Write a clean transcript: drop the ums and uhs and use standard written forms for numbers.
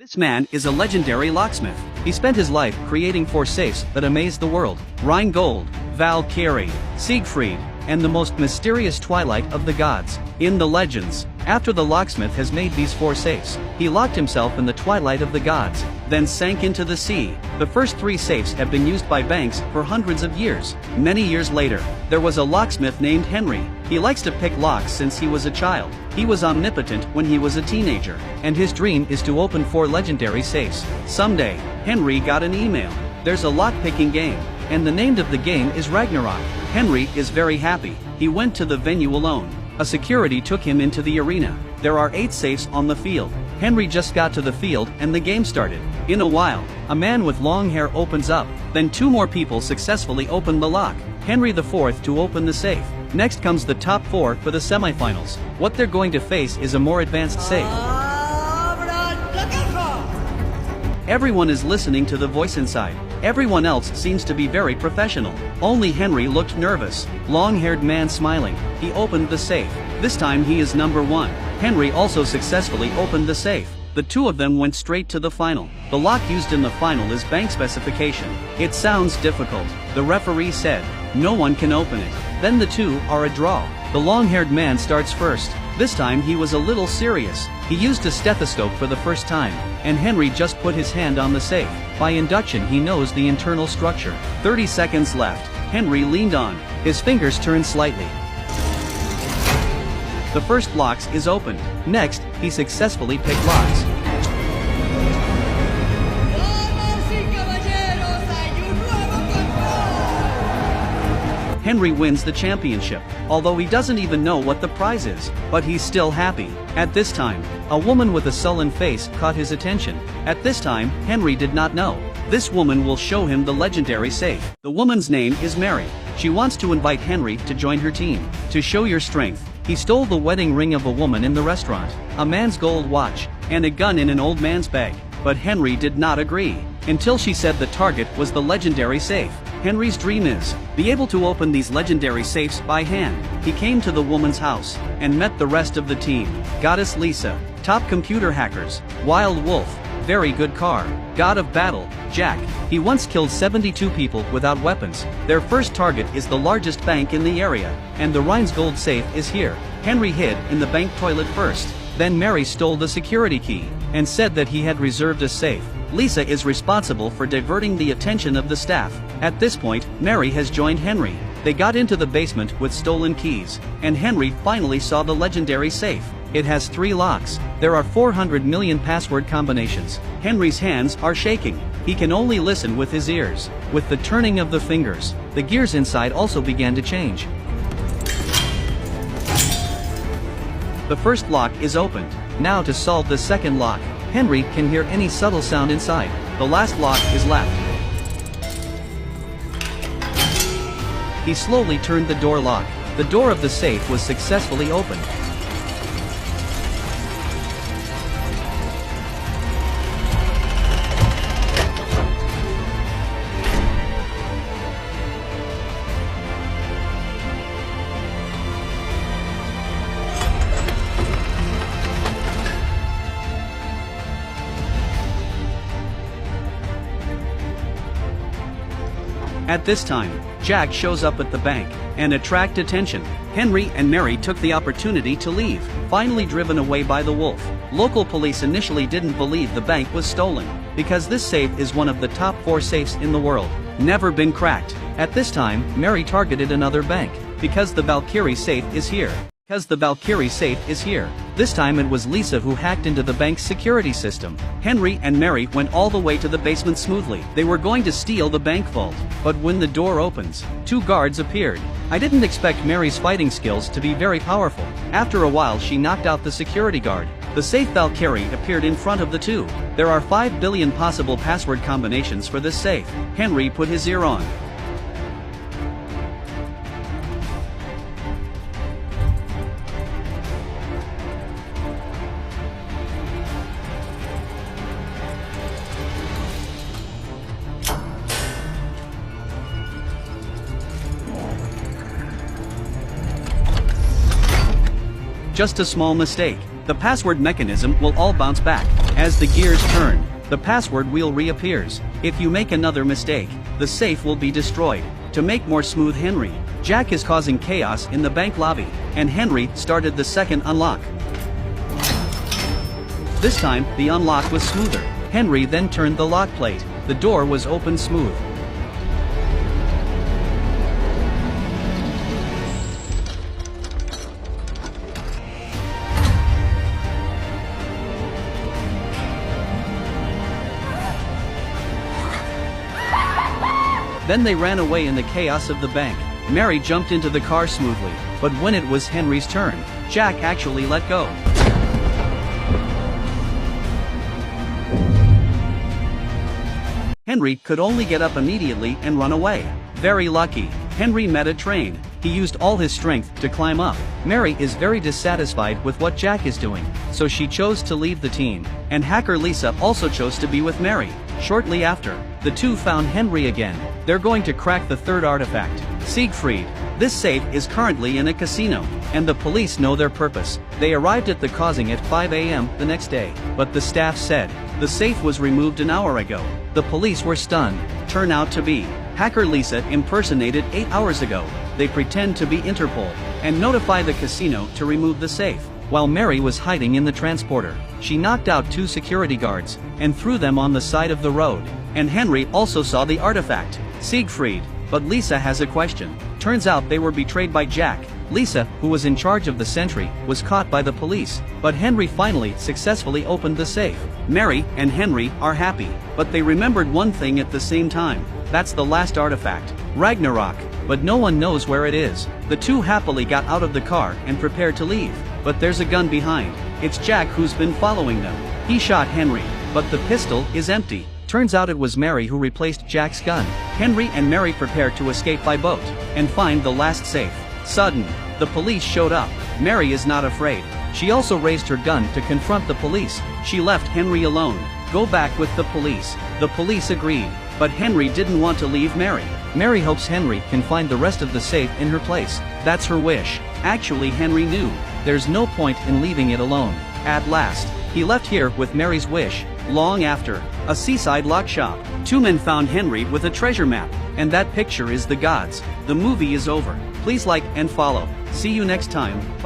This man is a legendary locksmith. He spent his life creating 4 safes that amazed the world: Rheingold, Valkyrie, Siegfried, and the most mysterious twilight of the gods. In the legends, after the locksmith has made these 4 safes, he locked himself in the twilight of the gods, then sank into the sea. The first 3 safes have been used by banks for hundreds of years. Many years later, there was a locksmith named Henry. He likes to pick locks since he was a child. He was omnipotent when he was a teenager, and his dream is to open 4 legendary safes. Someday, Henry got an email. There's a lockpicking game, and the name of the game is Ragnarok. Henry is very happy. He went to the venue alone. A security took him into the arena. There are 8 safes on the field. Henry just got to the field and the game started. In a while, a man with long hair opens up. Then 2 more people successfully open the lock. Henry the 4th to open the safe. Next comes the top 4 for the semifinals. What they're going to face is a more advanced safe. Everyone is listening to the voice inside. Everyone else seems to be very professional. Only Henry looked nervous. Long-haired man smiling. He opened the safe. This time he is number 1. Henry also successfully opened the safe. The 2 of them went straight to the final. The lock used in the final is bank specification. It sounds difficult. The referee said, no one can open it. Then the 2 are a draw. The long-haired man starts first. This time he was a little serious. He used a stethoscope for the first time, and Henry just put his hand on the safe. By induction he knows the internal structure. 30 seconds left. Henry leaned on. His fingers turned slightly. The first lock is opened. Next, he successfully picked locks. Henry wins the championship, although he doesn't even know what the prize is, but he's still happy. At this time, a woman with a sullen face caught his attention. At this time, Henry did not know. This woman will show him the legendary safe. The woman's name is Mary. She wants to invite Henry to join her team. To show your strength, he stole the wedding ring of a woman in the restaurant, a man's gold watch, and a gun in an old man's bag. But Henry did not agree, until she said the target was the legendary safe. Henry's dream is be able to open these legendary safes by hand. He came to the woman's house and met the rest of the team. Goddess Lisa, top computer hackers, Wild Wolf, very good car, God of Battle, Jack. He once killed 72 people without weapons. Their first target is the largest bank in the area, and the Rheingold safe is here. Henry hid in the bank toilet first. Then Mary stole the security key and said that he had reserved a safe. Lisa is responsible for diverting the attention of the staff. At this point, Mary has joined Henry. They got into the basement with stolen keys, and Henry finally saw the legendary safe. It has 3 locks. There are 400 million password combinations. Henry's hands are shaking. He can only listen with his ears. With the turning of the fingers, the gears inside also began to change. The first lock is opened. Now to solve the second lock. Henry can hear any subtle sound inside. The last lock is left. He slowly turned the door lock. The door of the safe was successfully opened. At this time, Jack shows up at the bank and attract attention. Henry and Mary took the opportunity to leave, finally driven away by the wolf. Local police initially didn't believe the bank was stolen, because this safe is one of the top 4 safes in the world, never been cracked. At this time, Mary targeted another bank, because the Valkyrie safe is here. This time it was Lisa who hacked into the bank's security system. Henry and Mary went all the way to the basement smoothly. They were going to steal the bank vault, but when the door opens, 2 guards appeared. I didn't expect Mary's fighting skills to be very powerful. After a while she knocked out the security guard. The safe Valkyrie appeared in front of the 2. There are 5 billion possible password combinations for this safe. Henry put his ear on. Just a small mistake. The password mechanism will all bounce back. As the gears turn, the password wheel reappears. If you make another mistake, the safe will be destroyed. To make more smooth Henry, Jack is causing chaos in the bank lobby, and Henry started the second unlock. This time, the unlock was smoother. Henry then turned the lock plate. The door was open smooth. Then they ran away in the chaos of the bank. Mary jumped into the car smoothly, but when it was Henry's turn, Jack actually let go. Henry could only get up immediately and run away. Very lucky. Henry met a train. He used all his strength to climb up. Mary is very dissatisfied with what Jack is doing, so she chose to leave the team. And hacker Lisa also chose to be with Mary. Shortly after, the two found Henry again. They're going to crack the third artifact, Siegfried. This safe is currently in a casino, and the police know their purpose. They arrived at the causing at 5 a.m. the next day, but the staff said the safe was removed an hour ago. The police were stunned. Turn out to be hacker Lisa impersonated 8 hours ago. They pretend to be Interpol and notify the casino to remove the safe. While Mary was hiding in the transporter, she knocked out 2 security guards and threw them on the side of the road. And Henry also saw the artifact, Siegfried. But Lisa has a question. Turns out they were betrayed by Jack. Lisa, who was in charge of the sentry, was caught by the police, but Henry finally successfully opened the safe. Mary and Henry are happy, but they remembered one thing at the same time. That's the last artifact, Ragnarok, but no one knows where it is. The two happily got out of the car and prepared to leave, but there's a gun behind. It's Jack who's been following them. He shot Henry, but the pistol is empty. Turns out it was Mary who replaced Jack's gun. Henry and Mary prepared to escape by boat and find the last safe. Sudden, the police showed up. Mary is not afraid. She also raised her gun to confront the police. She left Henry alone. Go back with the police. The police agreed, but Henry didn't want to leave Mary. Mary hopes Henry can find the rest of the safe in her place. That's her wish. Actually, Henry knew there's no point in leaving it alone. At last, he left here with Mary's wish. Long after, a seaside lock shop, 2 men found Henry with a treasure map, and that picture is the gods. The movie is over. Please like and follow. See you next time.